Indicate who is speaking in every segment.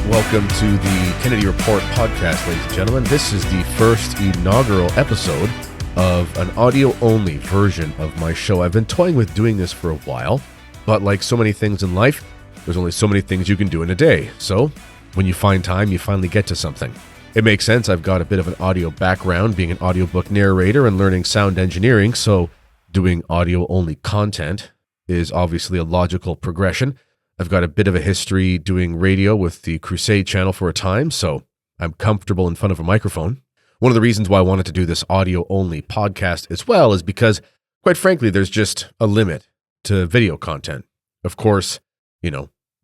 Speaker 1: Welcome to the Kennedy Report podcast, ladies and gentlemen. This is the first inaugural episode of an audio-only version of my show. I've been toying with doing this for a while, but like so many things in life, there's only so many things you can do in a day. So when you find time, you finally get to something. It makes sense. I've got a bit of an audio background, being an audiobook narrator and learning sound engineering, so doing audio-only content is obviously a logical progression. I've got a bit of a history doing radio with the Crusade channel for a time, so I'm comfortable in front of a microphone. One of the reasons why I wanted to do this audio-only podcast as well is because, quite frankly, there's just a limit to video content. Of course,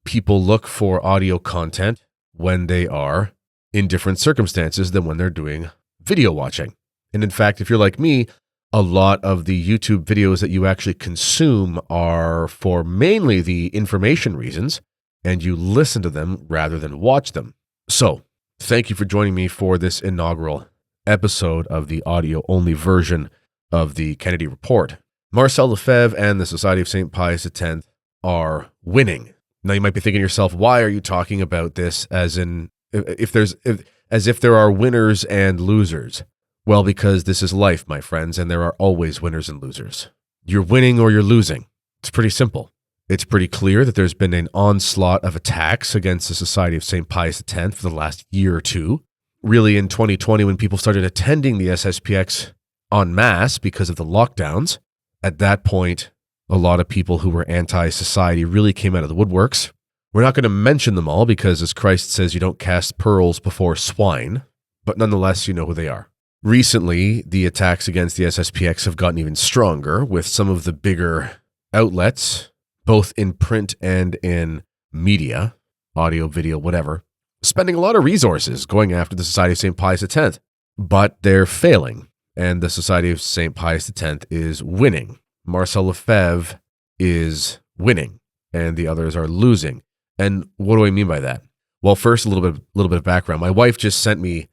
Speaker 1: people look for audio content when they are in different circumstances than when they're doing video watching. And in fact, if you're like me, a lot of the YouTube videos that you actually consume are for mainly the information reasons, and you listen to them rather than watch them. So, thank you for joining me for this inaugural episode of the audio-only version of the Kennedy Report. Marcel, Lefebvre and the Society of St. Pius X are winning. Now, you might be thinking to yourself, why are you talking about this as if there are winners and losers? Well, because this is life, my friends, and there are always winners and losers. You're winning or you're losing. It's pretty simple. It's pretty clear that there's been an onslaught of attacks against the Society of St. Pius X for the last year or two. Really, in 2020, when people started attending the SSPX en masse because of the lockdowns, at that point, a lot of people who were anti-society really came out of the woodworks. We're not going to mention them all because, as Christ says, you don't cast pearls before swine, but nonetheless, you know who they are. Recently, the attacks against the SSPX have gotten even stronger, with some of the bigger outlets, both in print and in media, audio, video, whatever, spending a lot of resources going after the Society of St. Pius X. But they're failing, and the Society of St. Pius X is winning. Marcel Lefebvre is winning, and the others are losing. And what do I mean by that? Well, first, a little bit of background. My wife just sent me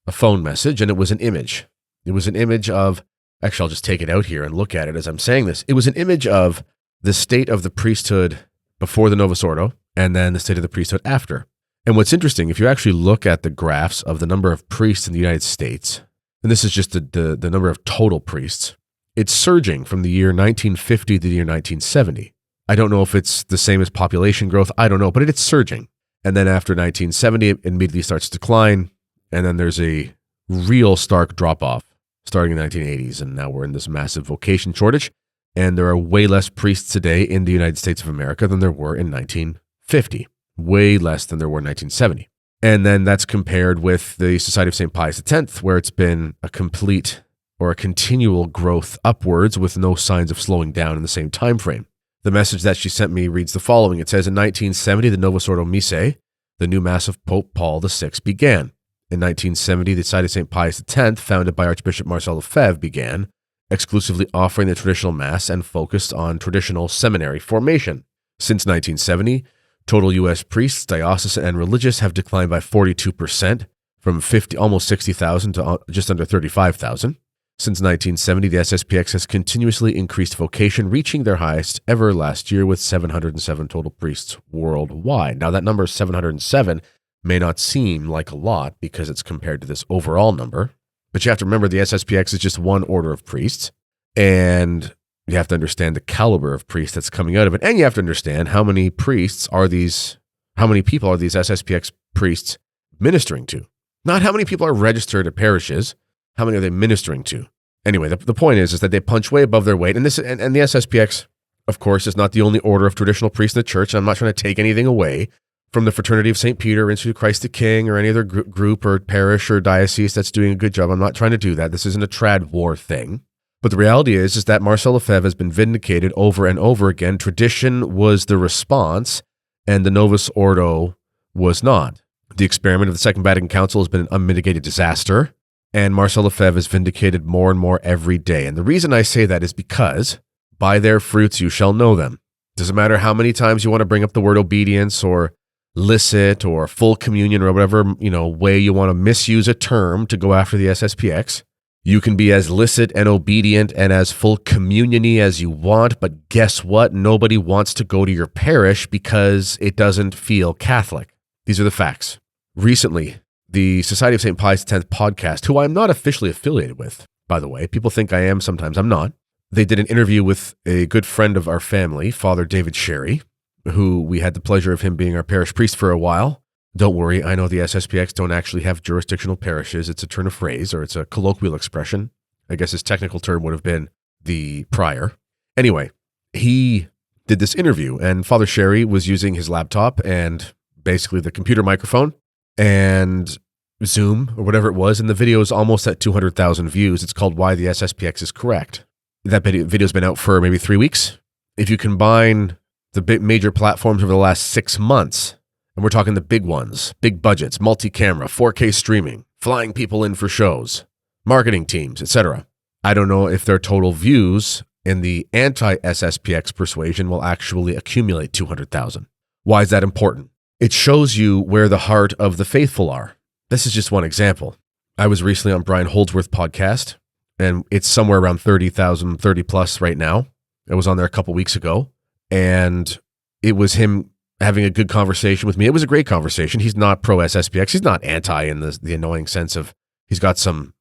Speaker 1: a phone message, and it was an image. It was an image of, actually, I'll just take it out here and look at it as I'm saying this. It was an image of the state of the priesthood before the Novus Ordo, and then the state of the priesthood after. And what's interesting, if you actually look at the graphs of the number of priests in the United States, and this is just the number of total priests, it's surging from the year 1950 to the year 1970. I don't know if it's the same as population growth. I don't know, but it's surging. And then after 1970, it immediately starts to decline. And then there's a real stark drop-off starting in the 1980s, and now we're in this massive vocation shortage, and there are way less priests today in the United States of America than there were in 1950, way less than there were in 1970. And then that's compared with the Society of St. Pius X, where it's been a complete or a continual growth upwards with no signs of slowing down in the same time frame. The message that she sent me reads the following. It says, in 1970, the Novus Ordo Missae, the new Mass of Pope Paul VI, began. In 1970, the Society of St. Pius X, founded by Archbishop Marcel Lefebvre, began, exclusively offering the traditional Mass and focused on traditional seminary formation. Since 1970, total U.S. priests, diocesan and religious, have declined by 42%, from almost 60,000 to just under 35,000. Since 1970, the SSPX has continuously increased vocation, reaching their highest ever last year with 707 total priests worldwide. Now, that number 707 may not seem like a lot because it's compared to this overall number, but you have to remember the SSPX is just one order of priests, and you have to understand the caliber of priests that's coming out of it, and you have to understand how many people are these SSPX priests ministering to. Not how many people are registered at parishes, how many are they ministering to? Anyway, the point is that they punch way above their weight, and the SSPX, of course, is not the only order of traditional priests in the church. I'm not trying to take anything away from the Fraternity of St. Peter, Institute of Christ the King, or any other group or parish or diocese that's doing a good job. I'm not trying to do that. This isn't a trad war thing. But the reality is that Marcel Lefebvre has been vindicated over and over again. Tradition was the response, and the Novus Ordo was not. The experiment of the Second Vatican Council has been an unmitigated disaster, and Marcel Lefebvre is vindicated more and more every day. And the reason I say that is because by their fruits you shall know them. Doesn't matter how many times you want to bring up the word obedience or licit or full communion or whatever, way you want to misuse a term to go after the SSPX. You can be as licit and obedient and as full communion-y as you want, but guess what? Nobody wants to go to your parish because it doesn't feel Catholic. These are the facts. Recently, the Society of St. Pius X podcast, who I'm not officially affiliated with, by the way, people think I am, sometimes I'm not. They did an interview with a good friend of our family, Father David Sherry, who we had the pleasure of him being our parish priest for a while. Don't worry, I know the SSPX don't actually have jurisdictional parishes. It's a turn of phrase, or it's a colloquial expression. I guess his technical term would have been the prior. Anyway, he did this interview, and Father Sherry was using his laptop and basically the computer microphone and Zoom or whatever it was, and the video is almost at 200,000 views. It's called Why the SSPX is Correct. That video's been out for maybe 3 weeks. If you combine the big major platforms over the last 6 months, and we're talking the big ones, big budgets, multi-camera, 4K streaming, flying people in for shows, marketing teams, etc. I don't know if their total views in the anti-SSPX persuasion will actually accumulate 200,000. Why is that important? It shows you where the heart of the faithful are. This is just one example. I was recently on Brian Holdsworth's podcast, and it's somewhere around 30,000, 30 plus right now. I was on there a couple weeks ago, and it was him having a good conversation with me. It was a great conversation. He's not pro SSPX. He's not anti in the annoying sense of he's got some,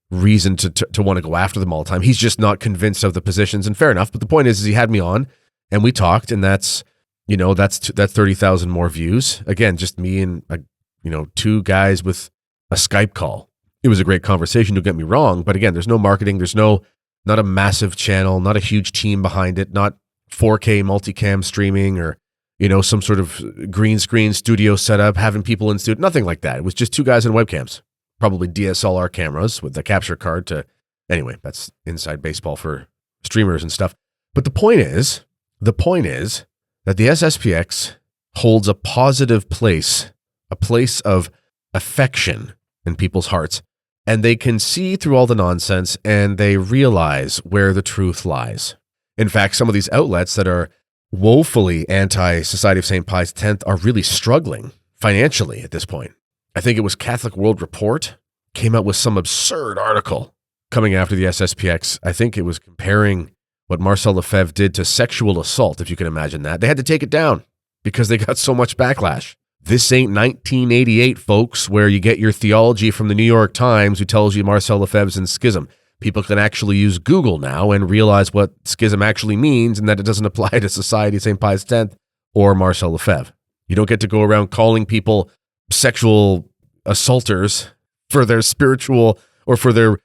Speaker 1: reason to want to go after them all the time. He's just not convinced of the positions, and fair enough. But the point is he had me on, and we talked, and that's 30,000 more views. Again, just me and two guys with a Skype call. It was a great conversation, don't get me wrong, but again, there's no marketing, there's not a massive channel, not a huge team behind it, not 4K multicam streaming or, some sort of green screen studio setup, having people in studio, nothing like that. It was just two guys and webcams, probably DSLR cameras with the capture card anyway, that's inside baseball for streamers and stuff. But the point is that the SSPX holds a positive place, a place of affection in people's hearts, and they can see through all the nonsense and they realize where the truth lies. In fact, some of these outlets that are woefully anti-Society of St. Pius X are really struggling financially at this point. I think it was Catholic World Report came out with some absurd article coming after the SSPX. I think it was comparing what Marcel Lefebvre did to sexual assault, if you can imagine that. They had to take it down because they got so much backlash. This ain't 1988, folks, where you get your theology from the New York Times who tells you Marcel Lefebvre's in schism. People can actually use Google now and realize what schism actually means and that it doesn't apply to Society of St. Pius X or Marcel Lefebvre. You don't get to go around calling people sexual assaulters for their spiritual or for their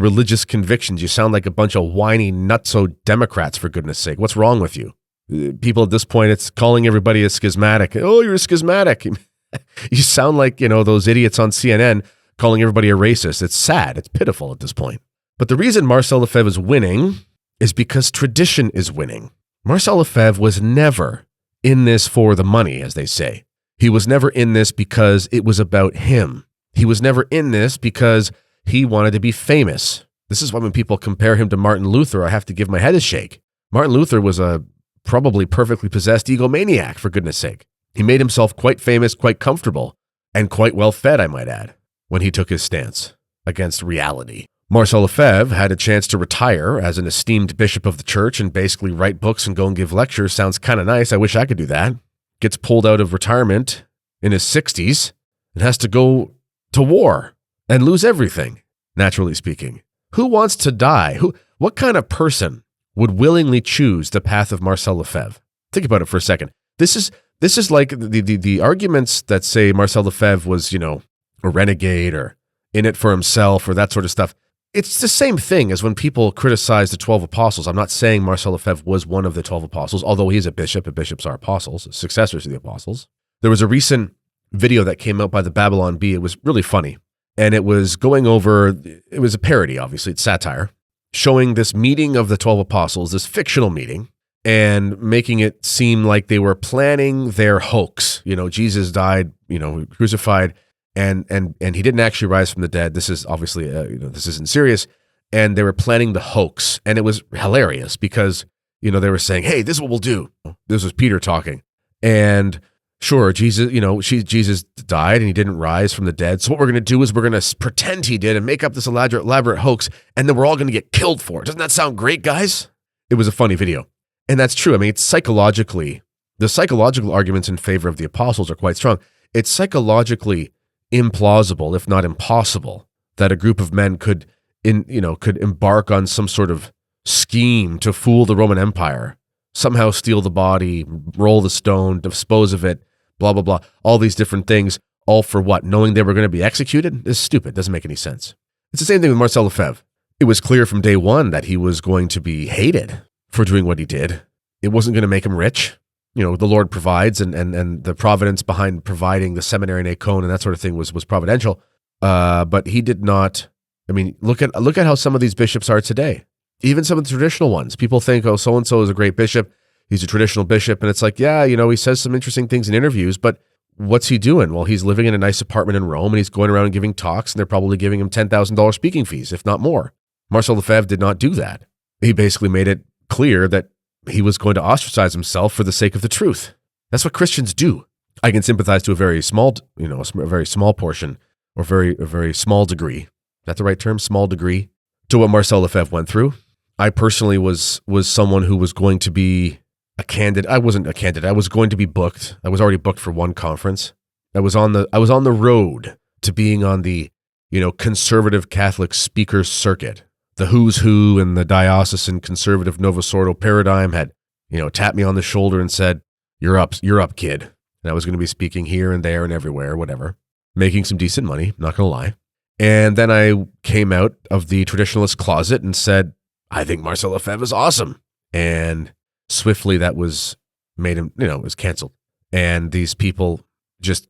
Speaker 1: religious convictions. You sound like a bunch of whiny nutso Democrats, for goodness sake. What's wrong with you? People at this point, it's calling everybody a schismatic. Oh, you're a schismatic. You sound like, those idiots on CNN calling everybody a racist. It's sad. It's pitiful at this point. But the reason Marcel Lefebvre is winning is because tradition is winning. Marcel Lefebvre was never in this for the money, as they say. He was never in this because it was about him. He was never in this because he wanted to be famous. This is why when people compare him to Martin Luther, I have to give my head a shake. Martin Luther was a probably perfectly possessed egomaniac, for goodness sake. He made himself quite famous, quite comfortable, and quite well fed, I might add, when he took his stance against reality. Marcel Lefebvre had a chance to retire as an esteemed bishop of the church and basically write books and go and give lectures. Sounds kind of nice. I wish I could do that. Gets pulled out of retirement in his 60s and has to go to war and lose everything, naturally speaking. Who wants to die? What kind of person would willingly choose the path of Marcel Lefebvre? Think about it for a second. This is like the arguments that say Marcel Lefebvre was, a renegade or in it for himself or that sort of stuff. It's the same thing as when people criticize the 12 apostles. I'm not saying Marcel Lefebvre was one of the 12 apostles, although he's a bishop, and bishops are apostles, successors to the apostles. There was a recent video that came out by the Babylon Bee. It was really funny. And it was going over, it was a parody, obviously, it's satire, showing this meeting of the 12 apostles, this fictional meeting, and making it seem like they were planning their hoax. Jesus died, crucified, and he didn't actually rise from the dead. This is obviously, this isn't serious. And they were planning the hoax. And it was hilarious because, they were saying, hey, this is what we'll do. This was Peter talking. And sure, Jesus, Jesus died and he didn't rise from the dead. So what we're going to do is we're going to pretend he did and make up this elaborate hoax. And then we're all going to get killed for it. Doesn't that sound great, guys? It was a funny video. And that's true. I mean, it's psychologically The psychological arguments in favor of the apostles are quite strong. It's psychologically implausible, if not impossible, that a group of men could embark on some sort of scheme to fool the Roman Empire, somehow steal the body, roll the stone, dispose of it, blah, blah, blah. All these different things, all for what? Knowing they were going to be executed? It's stupid. Doesn't make any sense. It's the same thing with Marcel Lefebvre. It was clear from day one that he was going to be hated for doing what he did. It wasn't going to make him rich. The Lord provides, and the providence behind providing the seminary in Acon and that sort of thing was providential. But he did not. I mean, look at how some of these bishops are today. Even some of the traditional ones. People think, oh, so-and-so is a great bishop. He's a traditional bishop. And it's like, yeah, he says some interesting things in interviews, but what's he doing? Well, he's living in a nice apartment in Rome, and he's going around and giving talks, and they're probably giving him $10,000 speaking fees, if not more. Marcel Lefebvre did not do that. He basically made it clear that he was going to ostracize himself for the sake of the truth. That's what Christians do. I can sympathize to a very small, a very small portion, or a very small degree. Is that the right term? Small degree to what Marcel Lefebvre went through. I personally was someone who was going to be a candidate. I wasn't a candidate. I was going to be booked. I was already booked for one conference. I was on the road to being on the, conservative Catholic speaker circuit. The who's who in the diocesan conservative Novus Ordo paradigm had, tapped me on the shoulder and said, you're up, kid. And I was going to be speaking here and there and everywhere, whatever, making some decent money, not going to lie. And then I came out of the traditionalist closet and said, I think Marcel Lefebvre is awesome. And swiftly that was made him, it was canceled. And these people just,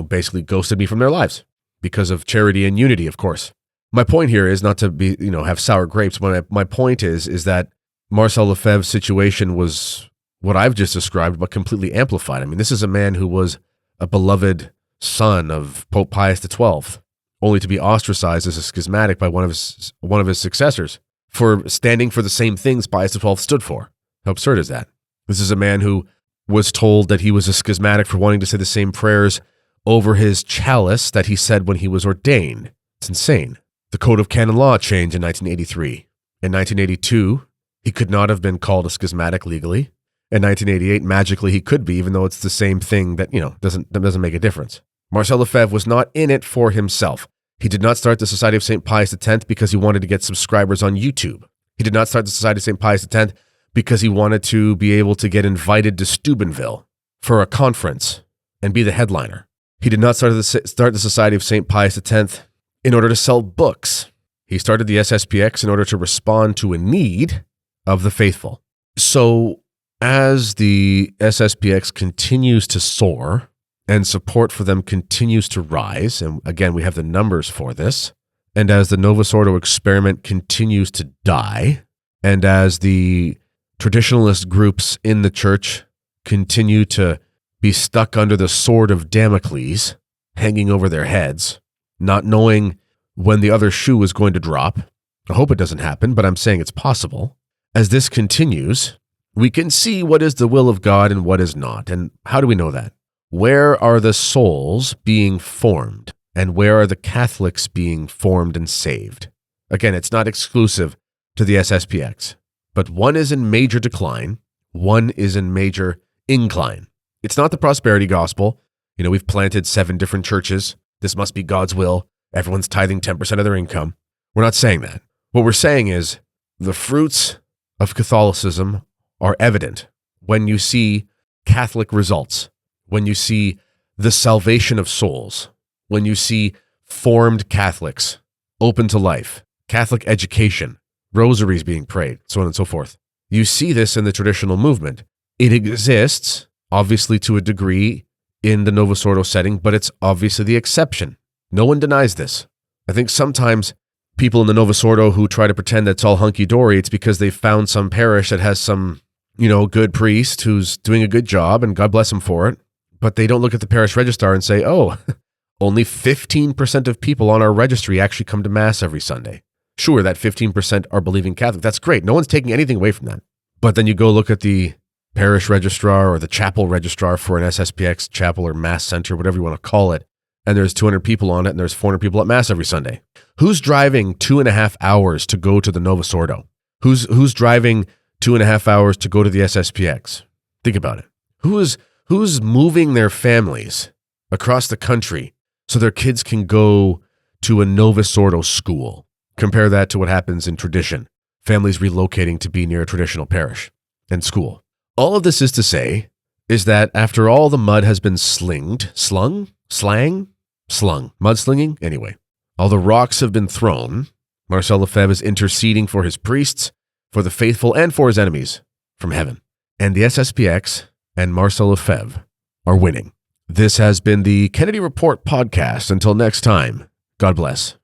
Speaker 1: basically ghosted me from their lives because of charity and unity, of course. My point here is not to be, have sour grapes. My point is that Marcel Lefebvre's situation was what I've just described, but completely amplified. I mean, this is a man who was a beloved son of Pope Pius XII, only to be ostracized as a schismatic by one of his successors for standing for the same things Pius XII stood for. How absurd is that? This is a man who was told that he was a schismatic for wanting to say the same prayers over his chalice that he said when he was ordained. It's insane. The Code of Canon Law changed in 1983. In 1982, he could not have been called a schismatic legally. In 1988, magically he could be, even though it's the same thing that, doesn't make a difference. Marcel Lefebvre was not in it for himself. He did not start the Society of St. Pius X because he wanted to get subscribers on YouTube. He did not start the Society of St. Pius X because he wanted to be able to get invited to Steubenville for a conference and be the headliner. He did not start the Society of St. Pius X in order to sell books. He started the SSPX in order to respond to a need of the faithful. So as the SSPX continues to soar and support for them continues to rise, and again, we have the numbers for this, and as the Novus Ordo experiment continues to die, and as the traditionalist groups in the church continue to be stuck under the sword of Damocles hanging over their heads, not knowing when the other shoe is going to drop. I hope it doesn't happen, but I'm saying it's possible. As this continues, we can see what is the will of God and what is not. And how do we know that? Where are the souls being formed? And where are the Catholics being formed and saved? Again, it's not exclusive to the SSPX, but one is in major decline, one is in major incline. It's not the prosperity gospel. We've planted 7 different churches. This must be God's will. Everyone's tithing 10% of their income. We're not saying that. What we're saying is the fruits of Catholicism are evident when you see Catholic results, when you see the salvation of souls, when you see formed Catholics, open to life, Catholic education, rosaries being prayed, so on and so forth. You see this in the traditional movement. It exists, obviously to a degree, in the Novus Ordo setting, but it's obviously the exception. No one denies this. I think sometimes people in the Novus Ordo who try to pretend that it's all hunky-dory, it's because they've found some parish that has some, good priest who's doing a good job, and God bless him for it. But they don't look at the parish registrar and say, oh, only 15% of people on our registry actually come to Mass every Sunday. Sure, that 15% are believing Catholic. That's great. No one's taking anything away from that. But then you go look at the parish registrar or the chapel registrar for an SSPX chapel or Mass center, whatever you want to call it, and there's 200 people on it, and there's 400 people at Mass every Sunday. Who's driving 2.5 hours to go to the Novus Ordo? Who's driving 2.5 hours to go to the SSPX? Think about it. Who's moving their families across the country so their kids can go to a Novus Ordo school? Compare that to what happens in tradition. Families relocating to be near a traditional parish and school. All of this is to say is that after all the mud has been slung, mudslinging, anyway. All the rocks have been thrown. Marcel Lefebvre is interceding for his priests, for the faithful, and for his enemies from heaven. And the SSPX and Marcel Lefebvre are winning. This has been the Kennedy Report podcast. Until next time, God bless.